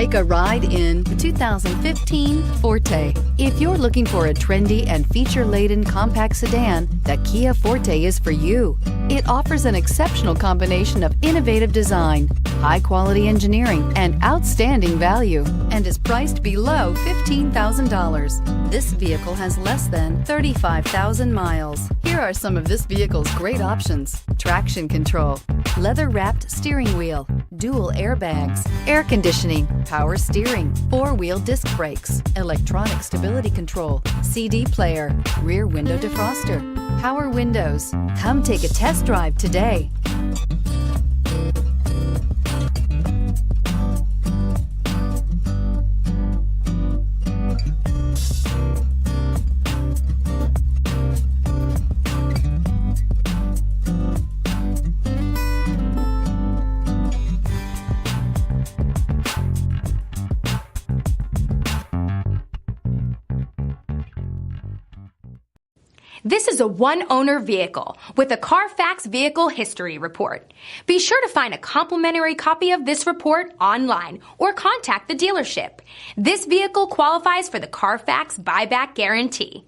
Take a ride in the 2015 Forte. If you're looking for a trendy and feature-laden compact sedan, the Kia Forte is for you. It offers an exceptional combination of innovative design, high-quality engineering, and outstanding value, and is priced below $15,000. This vehicle has less than 35,000 miles. Here are some of this vehicle's great options: traction control, leather-wrapped steering wheel, dual airbags, air conditioning, power steering, four-wheel disc brakes, electronic stability control, CD player, rear window defroster, power windows. Come take a test drive today. This is a one-owner vehicle with a Carfax Vehicle History Report. Be sure to find a complimentary copy of this report online or contact the dealership. This vehicle qualifies for the Carfax Buyback Guarantee.